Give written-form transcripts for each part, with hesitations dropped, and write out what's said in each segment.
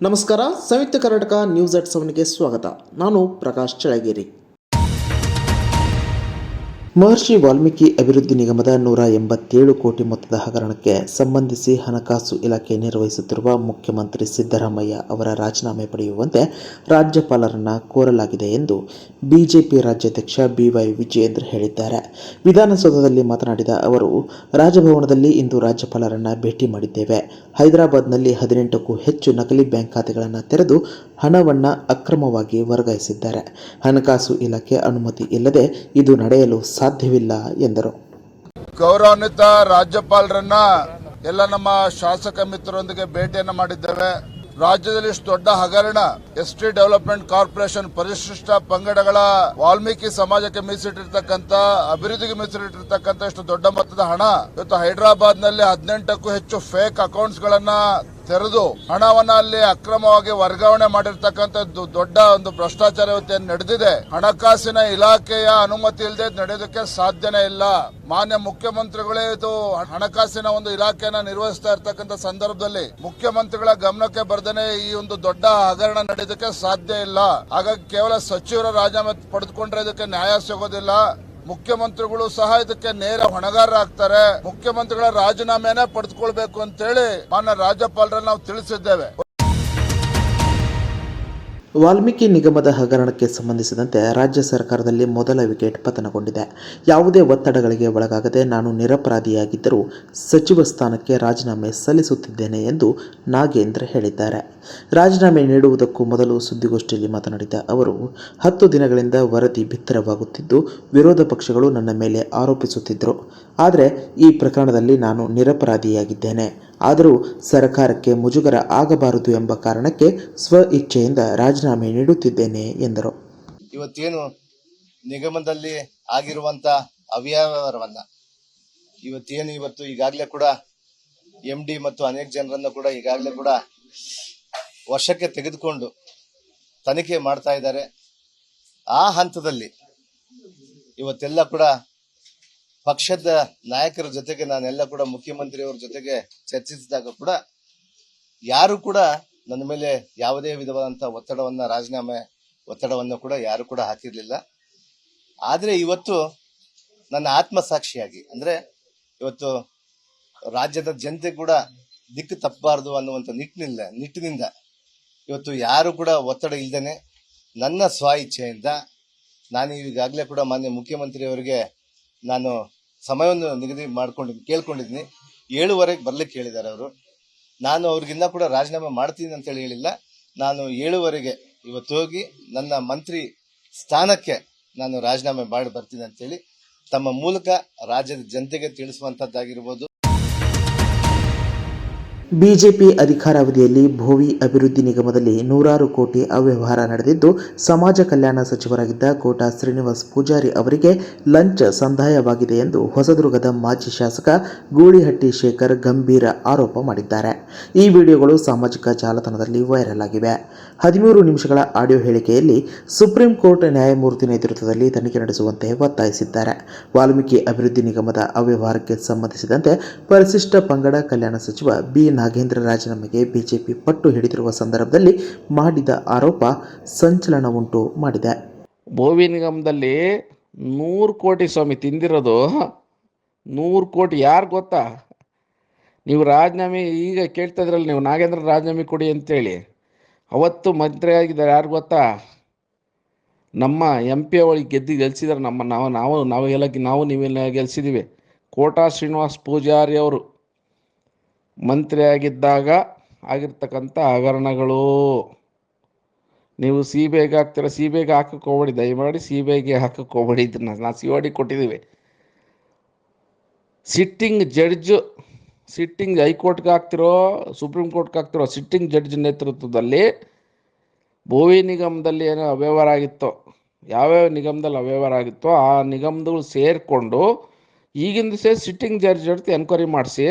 ನಮಸ್ಕಾರ. ಸಂಯುಕ್ತ ಕರ್ನಾಟಕ ನ್ಯೂಸ್ @7ಗೆ ಸ್ವಾಗತ. ನಾನು ಪ್ರಕಾಶ್ ಚಳಗೇರಿ. ಮಹರ್ಷಿ ವಾಲ್ಮೀಕಿ ಅಭಿವೃದ್ಧಿ ನಿಗಮದ 187 ಕೋಟಿ ಮೊತ್ತದ ಹಗರಣಕ್ಕೆ ಸಂಬಂಧಿಸಿ ಹಣಕಾಸು ಇಲಾಖೆ ನಿರ್ವಹಿಸುತ್ತಿರುವ ಮುಖ್ಯಮಂತ್ರಿ ಸಿದ್ದರಾಮಯ್ಯ ಅವರ ರಾಜೀನಾಮೆ ಪಡೆಯುವಂತೆ ರಾಜ್ಯಪಾಲರನ್ನು ಕೋರಲಾಗಿದೆ ಎಂದು ಬಿಜೆಪಿ ರಾಜ್ಯಾಧ್ಯಕ್ಷ BY ವಿಜಯೇಂದ್ರ ಹೇಳಿದ್ದಾರೆ. ವಿಧಾನಸೌಧದಲ್ಲಿ ಮಾತನಾಡಿದ ಅವರು, ರಾಜಭವನದಲ್ಲಿ ಇಂದು ರಾಜ್ಯಪಾಲರನ್ನು ಭೇಟಿ ಮಾಡಿದ್ದೇವೆ. ಹೈದರಾಬಾದ್ನಲ್ಲಿ 18ಕ್ಕೂ ಹೆಚ್ಚು ನಕಲಿ ಬ್ಯಾಂಕ್ ಖಾತೆಗಳನ್ನು ತೆರೆದು ಹಣವನ್ನು ಅಕ್ರಮವಾಗಿ ವರ್ಗಾಯಿಸಿದ್ದಾರೆ. ಹಣಕಾಸು ಇಲಾಖೆ ಅನುಮತಿ ಇಲ್ಲದೆ ಇದು ನಡೆಯಲು ಸಾಧ್ಯವಿಲ್ಲ ಎಂದರು. ಗೌರವಾನ್ವಿತ ರಾಜ್ಯಪಾಲರನ್ನ ಎಲ್ಲ ನಮ್ಮ ಶಾಸಕ ಮಿತ್ರರೊಂದಿಗೆ ಭೇಟಿಯನ್ನು ಮಾಡಿದ್ದೇವೆ. ರಾಜ್ಯದಲ್ಲಿ ಇಷ್ಟು ದೊಡ್ಡ ಹಗರಣ, ಎಸ್ಟಿ ಡೆವಲಪ್ಮೆಂಟ್ ಕಾರ್ಪೊರೇಷನ್ ಪರಿಶಿಷ್ಟ ಪಂಗಡಗಳ ವಾಲ್ಮೀಕಿ ಸಮಾಜಕ್ಕೆ ಮೀಸಲಿಟ್ಟಿರ್ತಕ್ಕಂಥ, ಅಭಿವೃದ್ಧಿಗೆ ಮೀಸಲಿಟ್ಟಿರ್ತಕ್ಕಂಥ ಇಷ್ಟು ದೊಡ್ಡ ಮೊತ್ತದ ಹಣ ಇವತ್ತು ಹೈದರಾಬಾದ್ ನಲ್ಲಿ 18ಕ್ಕೂ ಹೆಚ್ಚು ಫೇಕ್ ಅಕೌಂಟ್ಸ್ ಗಳನ್ನ ತೆರೆದು ಹಣವನ್ನ ಅಲ್ಲಿ ಅಕ್ರಮವಾಗಿ ವರ್ಗಾವಣೆ ಮಾಡಿರ್ತಕ್ಕಂಥದ್ದು ದೊಡ್ಡ ಒಂದು ಭ್ರಷ್ಟಾಚಾರ ಇವತ್ತೇನು ನಡೆದಿದೆ. ಹಣಕಾಸಿನ ಇಲಾಖೆಯ ಅನುಮತಿ ಇಲ್ಲದೆ ನಡೆಯೋದಕ್ಕೆ ಸಾಧ್ಯನೇ ಇಲ್ಲ. ಮಾನ್ಯ ಮುಖ್ಯಮಂತ್ರಿಗಳೇ ಇದು ಹಣಕಾಸಿನ ಒಂದು ಇಲಾಖೆಯನ್ನ ನಿರ್ವಹಿಸ್ತಾ ಇರ್ತಕ್ಕಂಥ ಸಂದರ್ಭದಲ್ಲಿ ಮುಖ್ಯಮಂತ್ರಿಗಳ ಗಮನಕ್ಕೆ ಬರ್ದೇನೆ ಈ ಒಂದು ದೊಡ್ಡ ಹಗರಣ ನಡೆಯೋದಕ್ಕೆ ಸಾಧ್ಯ ಇಲ್ಲ. ಹಾಗಾಗಿ ಕೇವಲ ಸಚಿವರ ರಾಜೀನಾಮೆ ಪಡೆದುಕೊಂಡ್ರೆ ಇದಕ್ಕೆ ನ್ಯಾಯ ಸಿಗೋದಿಲ್ಲ. ಮುಖ್ಯಮಂತ್ರಿಗಳು ಸಹ ಇದಕ್ಕೆ ನೇರ ಹೊಣೆಗಾರರಾಗ್ತಾರೆ. ಮುಖ್ಯಮಂತ್ರಿಗಳ ರಾಜೀನಾಮೆನೇ ಪಡೆದುಕೊಳ್ಬೇಕು ಅಂತ ಹೇಳಿ ಮಾನ್ಯ ರಾಜ್ಯಪಾಲರಲ್ಲಿ ನಾವು ತಿಳಿಸಿದ್ದೇವೆ. ವಾಲ್ಮೀಕಿ ನಿಗಮದ ಹಗರಣಕ್ಕೆ ಸಂಬಂಧಿಸಿದಂತೆ ರಾಜ್ಯ ಸರ್ಕಾರದಲ್ಲಿ ಮೊದಲ ವಿಕೆಟ್ ಪತನಗೊಂಡಿದೆ. ಯಾವುದೇ ಒತ್ತಡಗಳಿಗೆ ಒಳಗಾಗದೆ ನಾನು ನಿರಪರಾಧಿಯಾಗಿದ್ದರೂ ಸಚಿವ ಸ್ಥಾನಕ್ಕೆ ರಾಜೀನಾಮೆ ಸಲ್ಲಿಸುತ್ತಿದ್ದೇನೆ ಎಂದು ನಾಗೇಂದ್ರ ಹೇಳಿದ್ದಾರೆ. ರಾಜೀನಾಮೆ ನೀಡುವುದಕ್ಕೂ ಮೊದಲು ಸುದ್ದಿಗೋಷ್ಠಿಯಲ್ಲಿ ಮಾತನಾಡಿದ ಅವರು, 10 ದಿನಗಳಿಂದ ವರದಿ ಬಿತ್ತರವಾಗುತ್ತಿದ್ದು ವಿರೋಧ ಪಕ್ಷಗಳು ನನ್ನ ಮೇಲೆ ಆರೋಪಿಸುತ್ತಿದ್ದರು. ಆದರೆ ಈ ಪ್ರಕರಣದಲ್ಲಿ ನಾನು ನಿರಪರಾಧಿಯಾಗಿದ್ದೇನೆ. ಆದರೂ ಸರ್ಕಾರಕ್ಕೆ ಮುಜುಗರ ಆಗಬಾರದು ಎಂಬ ಕಾರಣಕ್ಕೆ ಸ್ವ ಇಚ್ಛೆಯಿಂದ ರಾಜೀನಾಮೆ ನೀಡುತ್ತಿದ್ದೇನೆ ಎಂದರು. ಇವತ್ತೇನು ನಿಗಮದಲ್ಲಿ ಆಗಿರುವಂತ ಅವ್ಯವಹಾರವನ್ನ ಇವತ್ತು ಈಗಾಗಲೇ ಕೂಡ MD ಮತ್ತು ಅನೇಕ ಜನರನ್ನ ಕೂಡ ಈಗಾಗಲೇ ಕೂಡ ವಶಕ್ಕೆ ತೆಗೆದುಕೊಂಡು ತನಿಖೆ ಮಾಡ್ತಾ ಇದ್ದಾರೆ. ಆ ಹಂತದಲ್ಲಿ ಇವತ್ತೆಲ್ಲ ಕೂಡ ಪಕ್ಷದ ನಾಯಕರ ಜೊತೆಗೆ ನಾನೆಲ್ಲ ಕೂಡ ಮುಖ್ಯಮಂತ್ರಿಯವರ ಜೊತೆಗೆ ಚರ್ಚಿಸಿದಾಗ ಕೂಡ ಯಾರು ಕೂಡ ನನ್ನ ಮೇಲೆ ಯಾವುದೇ ವಿಧವಾದಂತಹ ರಾಜೀನಾಮೆ ಒತ್ತಡವನ್ನು ಕೂಡ ಯಾರು ಕೂಡ ಹಾಕಿರ್ಲಿಲ್ಲ. ಆದ್ರೆ ಇವತ್ತು ನನ್ನ ಆತ್ಮಸಾಕ್ಷಿಯಾಗಿ, ಅಂದ್ರೆ ಇವತ್ತು ರಾಜ್ಯದ ಜನತೆ ಕೂಡ ದಿಕ್ಕು ತಪ್ಪಬಾರದು ಅನ್ನುವಂಥ ನಿಟ್ಟಿನಿಂದ ಇವತ್ತು ಯಾರು ಕೂಡ ಒತ್ತಡ ಇಲ್ದೇನೆ ನನ್ನ ಸ್ವ ಇಚ್ಛೆಯಿಂದ ನಾನು ಈಗಾಗಲೇ ಕೂಡ ಮಾನ್ಯ ಮುಖ್ಯಮಂತ್ರಿಯವರಿಗೆ ನಾನು ಸಮಯವನ್ನು ನಿಗದಿ ಕೇಳ್ಕೊಂಡಿದ್ದೀನಿ. 7:15 ಬರ್ಲಿಕ್ಕೆ ಹೇಳಿದ್ದಾರೆ ಅವರು. ನಾನು ಅವ್ರಿಗಿನ್ನ ಕೂಡ ರಾಜೀನಾಮೆ ಮಾಡ್ತೀನಿ ಅಂತೇಳಿ ಹೇಳಿಲ್ಲ. ನಾನು 7:15 ಇವತ್ತು ಹೋಗಿ ನನ್ನ ಮಂತ್ರಿ ಸ್ಥಾನಕ್ಕೆ ನಾನು ರಾಜೀನಾಮೆ ಮಾಡಿ ಬರ್ತೀನಿ ಅಂತೇಳಿ ತಮ್ಮ ಮೂಲಕ ರಾಜ್ಯದ ಜನತೆಗೆ ತಿಳಿಸುವಂತದ್ದಾಗಿರ್ಬೋದು. ಬಿಜೆಪಿ ಅಧಿಕಾರಾವಧಿಯಲ್ಲಿ ಭೋವಿ ಅಭಿವೃದ್ಧಿ ನಿಗಮದಲ್ಲಿ 100 ಕೋಟಿ ಅವ್ಯವಹಾರ ನಡೆದಿದ್ದು, ಸಮಾಜ ಕಲ್ಯಾಣ ಸಚಿವರಾಗಿದ್ದ ಕೋಟಾ ಶ್ರೀನಿವಾಸ್ ಪೂಜಾರಿ ಅವರಿಗೆ ಲಂಚ ಸಂದಾಯವಾಗಿದೆ ಎಂದು ಹೊಸದುರ್ಗದ ಮಾಜಿ ಶಾಸಕ ಗೂಳಿಹಟ್ಟಿ ಶೇಖರ್ ಗಂಭೀರ ಆರೋಪ ಮಾಡಿದ್ದಾರೆ. ಈ ವಿಡಿಯೋಗಳು ಸಾಮಾಜಿಕ ಜಾಲತಾಣದಲ್ಲಿ ವೈರಲ್ ಆಗಿವೆ. 13 ನಿಮಿಷಗಳ ಆಡಿಯೋ ಹೇಳಿಕೆಯಲ್ಲಿ ಸುಪ್ರೀಂ ಕೋರ್ಟ್ ನ್ಯಾಯಮೂರ್ತಿ ನೇತೃತ್ವದಲ್ಲಿ ತನಿಖೆ ನಡೆಸುವಂತೆ ಒತ್ತಾಯಿಸಿದ್ದಾರೆ. ವಾಲ್ಮೀಕಿ ಅಭಿವೃದ್ಧಿ ನಿಗಮದ ಅವ್ಯವಹಾರಕ್ಕೆ ಸಂಬಂಧಿಸಿದಂತೆ ಪರಿಶಿಷ್ಟ ಪಂಗಡ ಕಲ್ಯಾಣ ಸಚಿವ ಬಿ ನಾಗೇಂದ್ರ ರಾಜೀನಾಮೆಗೆ ಬಿಜೆಪಿ ಪಟ್ಟು ಹಿಡಿದಿರುವ ಸಂದರ್ಭದಲ್ಲಿ ಮಾಡಿದ ಆರೋಪ ಸಂಚಲನ ಉಂಟು ಮಾಡಿದೆ. ಭೋವಿ ನಿಗಮದಲ್ಲಿ 100 ಕೋಟಿ ಸ್ವಾಮಿ ತಿಂದಿರೋದು. 100 ಕೋಟಿ ಯಾರು ಗೊತ್ತಾ? ನೀವು ರಾಜೀನಾಮೆ ಈಗ ಕೇಳ್ತಾ ಇದ್ರಲ್ಲ, ನೀವು ನಾಗೇಂದ್ರ ರಾಜೀನಾಮೆ ಕೊಡಿ ಅಂತೇಳಿ. ಅವತ್ತು ಮಂತ್ರಿ ಆಗಿದ್ದಾರೆ ಯಾರು ಗೊತ್ತಾ? ನಮ್ಮ MP ಅವಳಿಗೆ ಗೆಲ್ಸಿದಾರೆ. ನಾವು ನೀವೆಲ್ಲ ಗೆಲ್ಸಿದ್ದೀವಿ. ಕೋಟಾ ಶ್ರೀನಿವಾಸ್ ಪೂಜಾರಿ ಅವರು ಮಂತ್ರಿ ಆಗಿದ್ದಾಗ ಆಗಿರ್ತಕ್ಕಂಥ ಹಗರಣಗಳು. ನೀವು CBIಗೆ ಹಾಕ್ತೀರ, CBIಗೆ ಹಾಕಕ್ಕೆ ಹೋಗ್ಬೇಡಿ, ದಯಮಾಡಿ CBIಗೆ ಹಾಕಕ್ಕೆ ಹೋಗ್ಬೇಡಿ. ಇದನ್ನ ನಾವು CID ಕೊಟ್ಟಿದ್ದೀವಿ. ಸಿಟ್ಟಿಂಗ್ ಹೈಕೋರ್ಟ್ಗೆ ಹಾಕ್ತಿರೋ ಸುಪ್ರೀಂ ಕೋರ್ಟ್ಗೆ ಹಾಕ್ತಿರೋ ಸಿಟ್ಟಿಂಗ್ ಜಡ್ಜ್ ನೇತೃತ್ವದಲ್ಲಿ ಭೋವಿ ನಿಗಮದಲ್ಲಿ ಏನೋ ಅವ್ಯವಹಾರ ಆಗಿತ್ತೋ, ಯಾವ್ಯಾವ ನಿಗಮದಲ್ಲಿ ಅವ್ಯವಹಾರ ಆಗಿತ್ತೋ ಆ ನಿಗಮಗಳು ಸೇರಿಕೊಂಡು ಈಗಿಂದ ಸಿಟ್ಟಿಂಗ್ ಜಡ್ಜ್ ಜೊತೆ ಎನ್ಕ್ವೈರಿ ಮಾಡಿಸಿ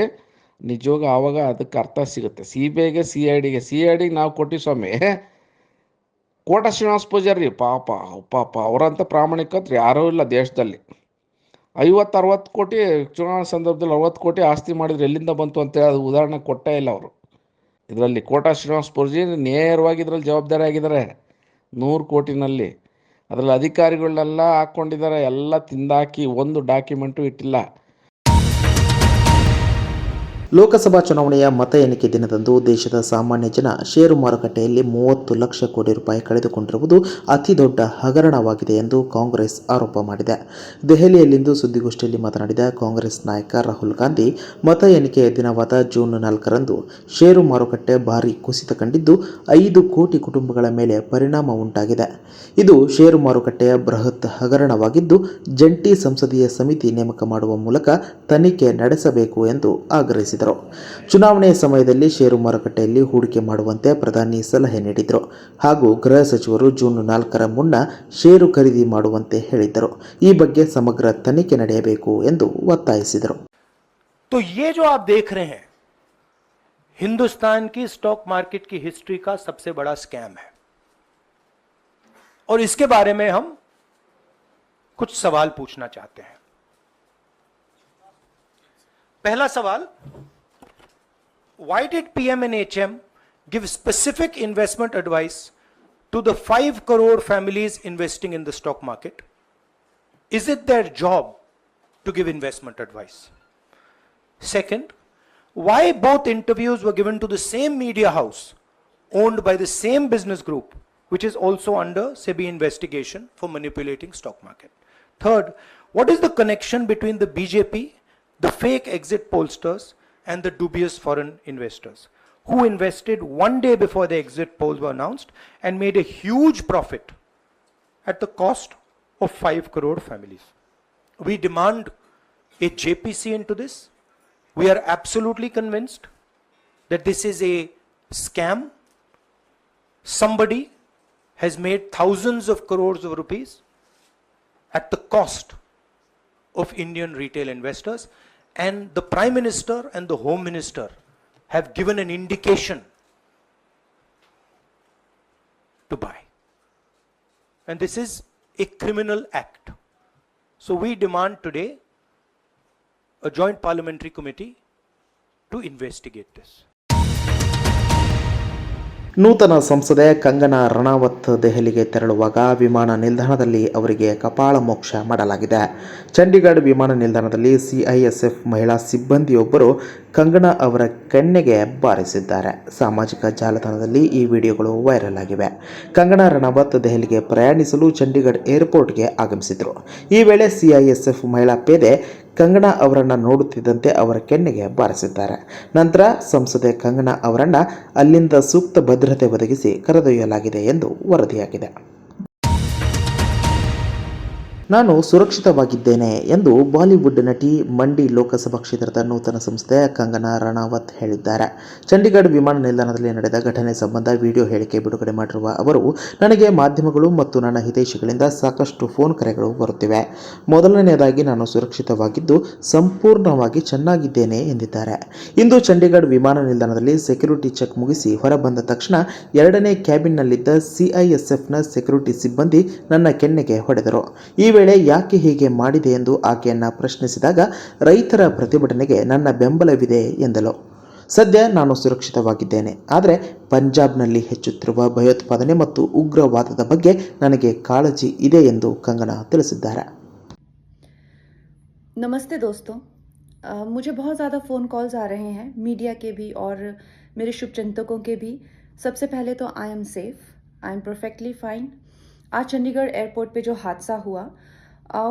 ನಿಜವಾಗ ಆವಾಗ ಅದಕ್ಕೆ ಅರ್ಥ ಸಿಗುತ್ತೆ. CBIಗೆ CIDಗೆ ನಾವು ಕೊಟ್ಟಿ ಸ್ವಾಮಿ. ಕೋಟಾ ಶ್ರೀನಿವಾಸ ಪೂಜಾರಿ ಪಾಪ ಅವರಂತ ಪ್ರಾಮಾಣಿಕರು ಯಾರೂ ಇಲ್ಲ ದೇಶದಲ್ಲಿ. 50-60 ಕೋಟಿ ಚುನಾವಣೆ ಸಂದರ್ಭದಲ್ಲಿ 60 ಕೋಟಿ ಆಸ್ತಿ ಮಾಡಿದ್ರೆ ಎಲ್ಲಿಂದ ಬಂತು ಅಂತೇಳಿ ಅದು ಉದಾಹರಣೆ ಕೊಟ್ಟೇ ಇಲ್ಲ ಅವರು. ಇದರಲ್ಲಿ ಕೋಟಾ ಶ್ರೀನಿವಾಸ್ ಪೂಜಾರಿ ನೇರವಾಗಿ ಇದರಲ್ಲಿ ಜವಾಬ್ದಾರಿ ಆಗಿದ್ದಾರೆ 100 ಕೋಟಿನಲ್ಲಿ. ಅದರಲ್ಲಿ ಅಧಿಕಾರಿಗಳನ್ನೆಲ್ಲ ಹಾಕ್ಕೊಂಡಿದ್ದಾರೆ, ಎಲ್ಲ ತಿಂದಾಕಿ ಒಂದು ಡಾಕ್ಯುಮೆಂಟು ಇಟ್ಟಿಲ್ಲ. ಲೋಕಸಭಾ ಚುನಾವಣೆಯ ಮತ ಎಣಿಕೆ ದಿನದಂದು ದೇಶದ ಸಾಮಾನ್ಯ ಜನ ಷೇರು ಮಾರುಕಟ್ಟೆಯಲ್ಲಿ 30 ಲಕ್ಷ ಕೋಟಿ ರೂಪಾಯಿ ಕಳೆದುಕೊಂಡಿರುವುದು ಅತಿದೊಡ್ಡ ಹಗರಣವಾಗಿದೆ ಎಂದು ಕಾಂಗ್ರೆಸ್ ಆರೋಪ ಮಾಡಿದೆ. ದೆಹಲಿಯಲ್ಲಿಂದು ಸುದ್ದಿಗೋಷ್ಠಿಯಲ್ಲಿ ಮಾತನಾಡಿದ ಕಾಂಗ್ರೆಸ್ ನಾಯಕ ರಾಹುಲ್ ಗಾಂಧಿ, ಮತ ಎಣಿಕೆಯ ದಿನವಾದ ಜೂನ್ 4ರಂದು ಷೇರು ಮಾರುಕಟ್ಟೆ ಭಾರೀ ಕುಸಿತ ಕಂಡಿದ್ದು 5 ಕೋಟಿ ಕುಟುಂಬಗಳ ಮೇಲೆ ಪರಿಣಾಮ ಉಂಟಾಗಿದೆ. ಇದು ಷೇರು ಮಾರುಕಟ್ಟೆಯ ಬೃಹತ್ ಹಗರಣವಾಗಿದ್ದು ಜಂಟಿ ಸಂಸದೀಯ ಸಮಿತಿ ನೇಮಕ ಮಾಡುವ ಮೂಲಕ ತನಿಖೆ ನಡೆಸಬೇಕು ಎಂದು ಆಗ್ರಹಿಸಿದರು. ಚುನಾವಣೆಯ ಸಮಯದಲ್ಲಿ ಷೇರು ಮಾರುಕಟ್ಟೆಯಲ್ಲಿ ಹೂಡಿಕೆ ಮಾಡುವಂತೆ ಪ್ರಧಾನಿ ಸಲಹೆ ನೀಡಿದರು ಹಾಗೂ ಗೃಹ ಸಚಿವರು ಜೂನ್ 4ರ ಮುನ್ನ ಷೇರು ಖರೀದಿ ಮಾಡುವಂತೆ ಹೇಳಿದ್ದರು. ಈ ಬಗ್ಗೆ ಸಮಗ್ರ ತನಿಖೆ ನಡೆಯಬೇಕು ಎಂದು ಒತ್ತಾಯಿಸಿದರು. तो ये जो आप देख रहे हैं, हिंदुस्तान की स्टॉक मार्केट की हिस्ट्री का सबसे बड़ा स्कैम है और इसके बारे में हम कुछ सवाल पूछना चाहते हैं. पहला सवाल, why did PM&HM give specific investment advice to the 5 crore families investing in the stock market? Is it their job to give investment advice? Second, why both interviews were given to the same media house owned by the same business group, which is also under SEBI investigation for manipulating stock market? Third, what is the connection between the BJP, the fake exit pollsters, and the dubious foreign investors who invested one day before the exit polls were announced and made a huge profit at the cost of 5 crore families? We demand a JPC into this. We are absolutely convinced that this is a scam. Somebody has made thousands of crores of rupees at the cost of Indian retail investors, and the Prime Minister and the Home Minister have given an indication to buy. And this is a criminal act. So we demand today a joint parliamentary committee to investigate this. ನೂತನ ಸಂಸದೆ ಕಂಗನಾ ರಣಾವತ್ ದೆಹಲಿಗೆ ತೆರಳುವಾಗ ವಿಮಾನ ನಿಲ್ದಾಣದಲ್ಲಿ ಅವರಿಗೆ ಕಪಾಳ ಮೋಕ್ಷ ಮಾಡಲಾಗಿದೆ. ಚಂಡೀಗಢ ವಿಮಾನ ನಿಲ್ದಾಣದಲ್ಲಿ CISF ಮಹಿಳಾ ಸಿಬ್ಬಂದಿಯೊಬ್ಬರು ಕಂಗನಾ ಅವರ ಕೆನ್ನೆಗೆ ಬಾರಿಸಿದ್ದಾರೆ. ಸಾಮಾಜಿಕ ಜಾಲತಾಣದಲ್ಲಿ ಈ ವಿಡಿಯೋಗಳು ವೈರಲ್ ಆಗಿವೆ. ಕಂಗನಾ ರಣಾವತ್ ದೆಹಲಿಗೆ ಪ್ರಯಾಣಿಸಲು ಚಂಡೀಗಢ ಏರ್ಪೋರ್ಟ್ಗೆ ಆಗಮಿಸಿದರು. ಈ ವೇಳೆ CISF ಮಹಿಳಾ ಪೇದೆ ಕಂಗನಾ ಅವರನ್ನು ನೋಡುತ್ತಿದ್ದಂತೆ ಅವರ ಕೆನ್ನೆಗೆ ಬಾರಿಸಿದ್ದಾರೆ. ನಂತರ ಸಂಸದೆ ಕಂಗನಾ ಅವರನ್ನು ಅಲ್ಲಿಂದ ಸೂಕ್ತ ಭದ್ರತೆ ಒದಗಿಸಿ ಕರೆದೊಯ್ಯಲಾಗಿದೆ ಎಂದು ವರದಿಯಾಗಿದೆ. ನಾನು ಸುರಕ್ಷಿತವಾಗಿದ್ದೇನೆ ಎಂದು ಬಾಲಿವುಡ್ ನಟಿ ಮಂಡಿ ಲೋಕಸಭಾ ಕ್ಷೇತ್ರದ ನೂತನ ಸಂಸದೆ ಕಂಗನಾ ರಣಾವತ್ ಹೇಳಿದ್ದಾರೆ. ಚಂಡೀಗಢ ವಿಮಾನ ನಿಲ್ದಾಣದಲ್ಲಿ ನಡೆದ ಘಟನೆ ಸಂಬಂಧ ವಿಡಿಯೋ ಹೇಳಿಕೆ ಬಿಡುಗಡೆ ಮಾಡಿರುವ ಅವರು, ನನಗೆ ಮಾಧ್ಯಮಗಳು ಮತ್ತು ನನ್ನ ಹಿತೈಷಿಗಳಿಂದ ಸಾಕಷ್ಟು ಫೋನ್ ಕರೆಗಳು ಬರುತ್ತಿವೆ. ಮೊದಲನೆಯದಾಗಿ ನಾನು ಸುರಕ್ಷಿತವಾಗಿದ್ದು ಸಂಪೂರ್ಣವಾಗಿ ಚೆನ್ನಾಗಿದ್ದೇನೆ ಎಂದಿದ್ದಾರೆ. ಇಂದು ಚಂಡೀಗಢ ವಿಮಾನ ನಿಲ್ದಾಣದಲ್ಲಿ ಸೆಕ್ಯೂರಿಟಿ ಚೆಕ್ ಮುಗಿಸಿ ಹೊರಬಂದ ತಕ್ಷಣ ಎರಡನೇ ಕ್ಯಾಬಿನ್ನಲ್ಲಿದ್ದ CISFನ ಸೆಕ್ಯೂರಿಟಿ ಸಿಬ್ಬಂದಿ ನನ್ನ ಕೆನ್ನೆಗೆ ಹೊಡೆದರು. ಈ ವೇಳೆ ಯಾಕೆ ಹೀಗೆ ಮಾಡಿದೆ ಎಂದು ಆಕೆಯನ್ನ ಪ್ರಶ್ನಿಸಿದಾಗ ರೈತರ ಪ್ರತಿಭಟನೆಗೆ ನನ್ನ ಬೆಂಬಲವಿದೆ ಎಂದಳು. ಸದ್ಯ ನಾನು ಸುರಕ್ಷಿತವಾಗಿದ್ದೇನೆ, ಆದರೆ ಪಂಜಾಬ್ನಲ್ಲಿ ಹೆಚ್ಚುತ್ತಿರುವ ಭಯೋತ್ಪಾದನೆ ಮತ್ತು ಉಗ್ರವಾದದ ಬಗ್ಗೆ ನನಗೆ ಕಾಳಜಿ ಇದೆ ಎಂದು ಕಂಗನಾ ತಿಳಿಸಿದ್ದಾರೆ. नमस्ते दोस्तों, मुझे बहुत ज़्यादा फ़ोन कॉल्स आ रहे हैं, मीडिया के भी और मेरे शुभचिंतकों के भी. सबसे पहले तो I am safe, I am perfectly fine. आज चंडीगढ़ एयरपोर्ट पे जो हादसा हुआ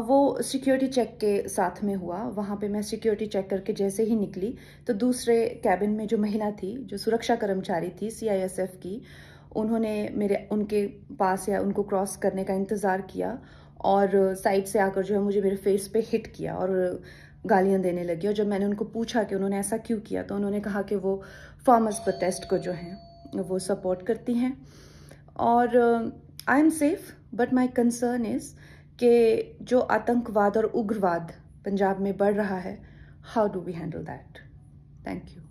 वो सिक्योरिटी चेक के साथ में हुआ. वहाँ पे मैं सिक्योरिटी चेक करके जैसे ही निकली तो दूसरे कैबिन में जो महिला थी, जो सुरक्षा कर्मचारी थी CISF की, उन्होंने उनके पास या उनको क्रॉस करने का इंतज़ार किया और साइड से आकर जो है मुझे मेरे फेस पे हिट किया और गालियाँ देने लगी. और जब मैंने उनको पूछा कि उन्होंने ऐसा क्यों किया तो उन्होंने कहा कि वो फार्मर्स प्रोटेस्ट को जो है वो सपोर्ट करती हैं. और I am safe, but my concern is कि जो आतंकवाद और उग्रवाद पंजाब में बढ़ रहा है, how do we handle that? Thank you.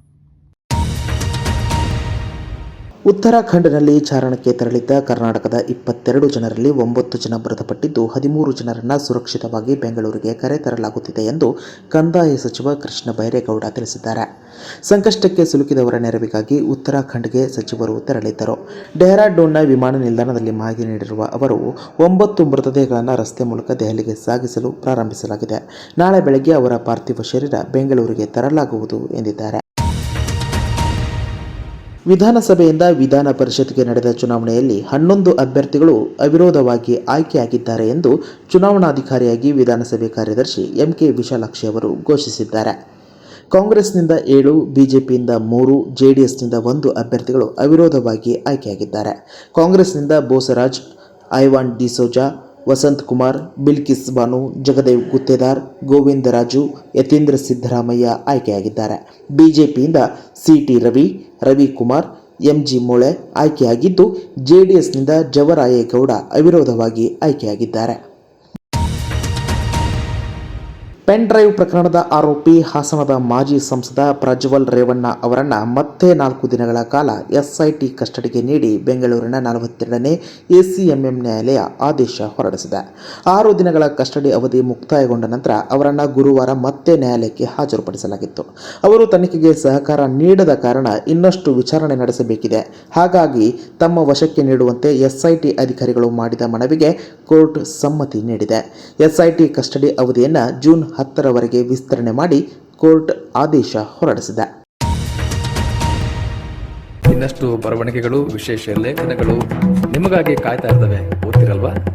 ಉತ್ತರಾಖಂಡ್ನಲ್ಲಿ ಚಾರಣಕ್ಕೆ ತೆರಳಿದ್ದ ಕರ್ನಾಟಕದ 22 ಜನರಲ್ಲಿ 9 ಜನ ಮೃತಪಟ್ಟಿದ್ದು 13 ಜನರನ್ನು ಸುರಕ್ಷಿತವಾಗಿ ಬೆಂಗಳೂರಿಗೆ ಕರೆತರಲಾಗುತ್ತಿದೆ ಎಂದು ಕಂದಾಯ ಸಚಿವ ಕೃಷ್ಣ ಬೈರೇಗೌಡ ತಿಳಿಸಿದ್ದಾರೆ. ಸಂಕಷ್ಟಕ್ಕೆ ಸಿಲುಕಿದವರ ನೆರವಿಗಾಗಿ ಉತ್ತರಾಖಂಡ್ಗೆ ಸಚಿವರು ತೆರಳಿದ್ದರು. ಡೆಹ್ರಾಡೂನ್ನ ವಿಮಾನ ನಿಲ್ದಾಣದಲ್ಲಿ ಮಾಹಿತಿ ನೀಡಿರುವ ಅವರು 9 ಮೃತದೇಹಗಳನ್ನು ರಸ್ತೆ ಮೂಲಕ ದೆಹಲಿಗೆ ಸಾಗಿಸಲು ಪ್ರಾರಂಭಿಸಲಾಗಿದೆ. ನಾಳೆ ಬೆಳಗ್ಗೆ ಅವರ ಪಾರ್ಥಿವ ಶರೀರ ಬೆಂಗಳೂರಿಗೆ ತರಲಾಗುವುದು ಎಂದಿದ್ದಾರೆ. ವಿಧಾನಸಭೆಯಿಂದ ವಿಧಾನ ಪರಿಷತ್ಗೆ ನಡೆದ ಚುನಾವಣೆಯಲ್ಲಿ 11 ಅಭ್ಯರ್ಥಿಗಳು ಅವಿರೋಧವಾಗಿ ಆಯ್ಕೆಯಾಗಿದ್ದಾರೆ ಎಂದು ಚುನಾವಣಾಧಿಕಾರಿಯಾಗಿ ವಿಧಾನಸಭೆ ಕಾರ್ಯದರ್ಶಿ ಎಂಕೆ ವಿಶಾಲಾಕ್ಷಿ ಅವರು ಘೋಷಿಸಿದ್ದಾರೆ. ಕಾಂಗ್ರೆಸ್ನಿಂದ 7, ಬಿಜೆಪಿಯಿಂದ 3, ಜೆಡಿಎಸ್ನಿಂದ 1 ಅಭ್ಯರ್ಥಿಗಳು ಅವಿರೋಧವಾಗಿ ಆಯ್ಕೆಯಾಗಿದ್ದಾರೆ. ಕಾಂಗ್ರೆಸ್ನಿಂದ ಬೋಸರಾಜ್, ಐವಾನ್ ಡಿಸೋಜಾ, ವಸಂತ್ ಕುಮಾರ್, ಬಿಲ್ಕಿಸ್ ಬಾನು, ಜಗದೇವ್ ಗುತ್ತೇದಾರ್, ಗೋವಿಂದರಾಜು, ಯತೀಂದ್ರ ಸಿದ್ದರಾಮಯ್ಯ ಆಯ್ಕೆಯಾಗಿದ್ದಾರೆ. ಬಿಜೆಪಿಯಿಂದ ಸಿಟಿ ರವಿ, ರವಿಕುಮಾರ್, ಎಂಜಿ ಮೋಳೆ ಆಯ್ಕೆಯಾಗಿದ್ದು, ಜೆಡಿಎಸ್ನಿಂದ ಜವರಾಯೇಗೌಡ ಅವಿರೋಧವಾಗಿ ಆಯ್ಕೆಯಾಗಿದ್ದಾರೆ. ಪೆನ್ ಡ್ರೈವ್ ಪ್ರಕರಣದ ಆರೋಪಿ ಹಾಸನದ ಮಾಜಿ ಸಂಸದ ಪ್ರಜ್ವಲ್ ರೇವಣ್ಣ ಅವರನ್ನು ಮತ್ತೆ 4 ದಿನಗಳ ಕಾಲ ಎಸ್ಐಟಿ ಕಸ್ಟಡಿಗೆ ನೀಡಿ ಬೆಂಗಳೂರಿನ 42ನೇ ಎಸಿಎಂಎಂ ನ್ಯಾಯಾಲಯ ಆದೇಶ ಹೊರಡಿಸಿದೆ. 6 ದಿನಗಳ ಕಸ್ಟಡಿ ಅವಧಿ ಮುಕ್ತಾಯಗೊಂಡ ನಂತರ ಅವರನ್ನು ಗುರುವಾರ ಮತ್ತೆ ನ್ಯಾಯಾಲಯಕ್ಕೆ ಹಾಜರುಪಡಿಸಲಾಗಿತ್ತು. ಅವರು ತನಿಖೆಗೆ ಸಹಕಾರ ನೀಡದ ಕಾರಣ ಇನ್ನಷ್ಟು ವಿಚಾರಣೆ ನಡೆಸಬೇಕಿದೆ. ಹಾಗಾಗಿ ತಮ್ಮ ವಶಕ್ಕೆ ನೀಡುವಂತೆ ಎಸ್ಐಟಿ ಅಧಿಕಾರಿಗಳು ಮಾಡಿದ ಮನವಿಗೆ ಕೋರ್ಟ್ ಸಮ್ಮತಿ ನೀಡಿದೆ. ಎಸ್ಐಟಿ ಕಸ್ಟಡಿ ಅವಧಿಯನ್ನು ಜೂನ್ 10ರವರೆಗೆ ವಿಸ್ತರಣೆ ಮಾಡಿ ಕೋರ್ಟ್ ಆದೇಶ ಹೊರಡಿಸಿದೆ. ಇನ್ನಷ್ಟು ಬರವಣಿಗೆಗಳು, ವಿಶೇಷ ಲೇಖನಗಳು ನಿಮಗಾಗಿ ಕಾಯ್ತಾ ಇರ್ತವೆ. ಓದ್ತಿರಲ್ವಾ?